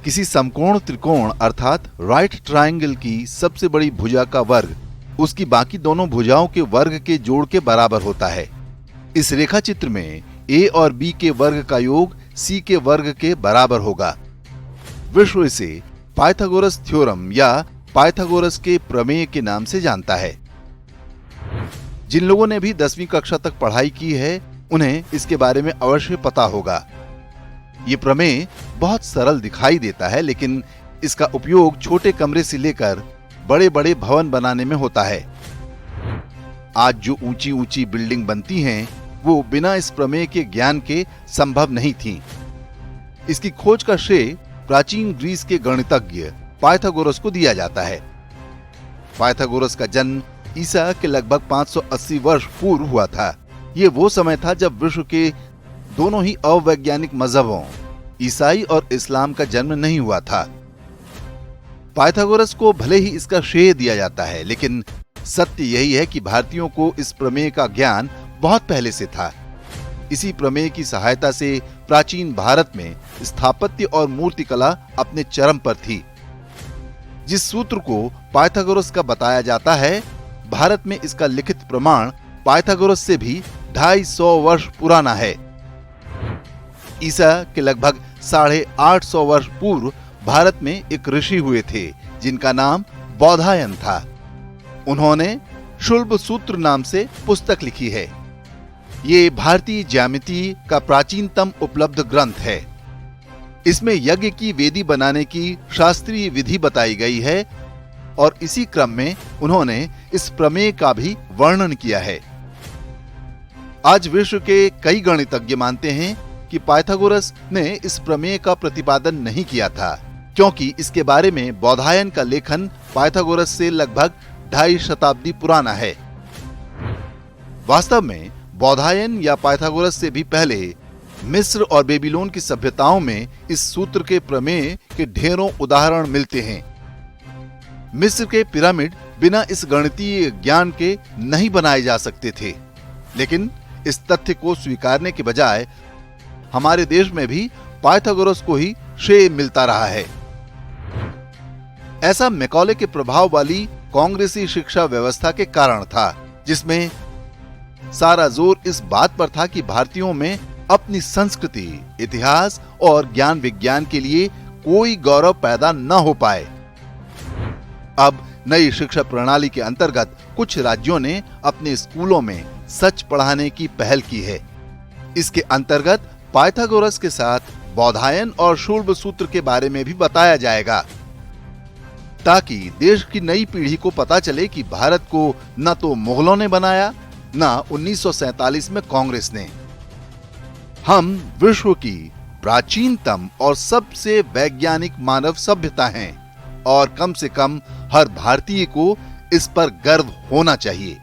किसी समकोण त्रिकोण अर्थात राइट ट्रायंगल की सबसे बड़ी भुजा का वर्ग उसकी बाकी दोनों भुजाओं के वर्ग के जोड़ के बराबर होता है। इस रेखा चित्र में ए और बी के वर्ग का योग सी के वर्ग के बराबर होगा। विश्व इसे पाइथागोरस थ्योरम या पाइथागोरस के प्रमेय के नाम से जानता है। जिन लोगों ने भी 10वीं कक्षा तक पढ़ाई की है उन्हें इसके बारे में अवश्य पता होगा। ये प्रमेय बहुत सरल दिखाई देता है, लेकिन इसका उपयोग छोटे कमरे से लेकर बड़े बड़े भवन बनाने में होता है। आज जो ऊंची ऊंची बिल्डिंग बनती हैं, वो बिना इस प्रमेय के ज्ञान के संभव नहीं थीं। इसकी खोज का श्रेय प्राचीन ग्रीस के गणितज्ञ पाइथागोरस को दिया जाता है। पाइथागोरस का जन्म ईसा के लगभग 580 वर्ष पूर्व हुआ था। ये वो समय था जब विश्व के दोनों ही अवैज्ञानिक मजहबों ईसाई और इस्लाम का जन्म नहीं हुआ था। पाइथागोरस को भले ही इसका श्रेय दिया जाता है, लेकिन सत्य यही है कि भारतीयों को इस प्रमेय का ज्ञान बहुत पहले से था। इसी प्रमेय की सहायता से प्राचीन भारत में स्थापत्य और मूर्तिकला अपने चरम पर थी। जिस सूत्र को पाइथागोरस का बताया जाता है, भारत में इसका लिखित प्रमाण पाइथागोरस से भी 250 वर्ष पुराना है। ईसा के लगभग 850 वर्ष पूर्व भारत में एक ऋषि हुए थे जिनका नाम बौधायन था। उन्होंने शुल्ब सूत्र नाम से पुस्तक लिखी है। ये भारतीय ज्यामिति का प्राचीनतम उपलब्ध ग्रंथ है। इसमें यज्ञ की वेदी बनाने की शास्त्रीय विधि बताई गई है और इसी क्रम में उन्होंने इस प्रमेय का भी वर्णन किया है। आज विश्व के कई गणितज्ञ मानते हैं कि पाइथागोरस ने इस प्रमेय का प्रतिपादन नहीं किया था, क्योंकि इसके बारे में बौधायन का लेखन पाइथागोरस से लगभग 2.5 शताब्दी पुराना है। वास्तव में बौधायन या पाइथागोरस से भी पहले मिस्र और बेबीलोन की सभ्यताओं में इस सूत्र के प्रमेय के ढेरों उदाहरण मिलते हैं। मिस्र के पिरामिड बिना इस गणितीय ज्ञान के नहीं बनाए जा सकते थे, लेकिन इस तथ्य को स्वीकारने के बजाय हमारे देश में भी पाइथागोरस को ही श्रेय मिलता रहा है। ऐसा मैकॉले के प्रभाव वाली कांग्रेसी शिक्षा व्यवस्था के कारण था, जिसमें सारा जोर इस बात पर था कि भारतीयों में अपनी संस्कृति, इतिहास और ज्ञान विज्ञान के लिए कोई गौरव पैदा न हो पाए। अब नई शिक्षा प्रणाली के अंतर्गत कुछ राज्यों ने अपने स्कूलों में सच पढ़ाने की पहल की है। इसके अंतर्गत पाइथागोरस के साथ बौधायन और शुल्ब सूत्र के बारे में भी बताया जाएगा, ताकि देश की नई पीढ़ी को पता चले कि भारत को न तो मुगलों ने बनाया, न 1947 में कांग्रेस ने। हम विश्व की प्राचीनतम और सबसे वैज्ञानिक मानव सभ्यता हैं और कम से कम हर भारतीय को इस पर गर्व होना चाहिए।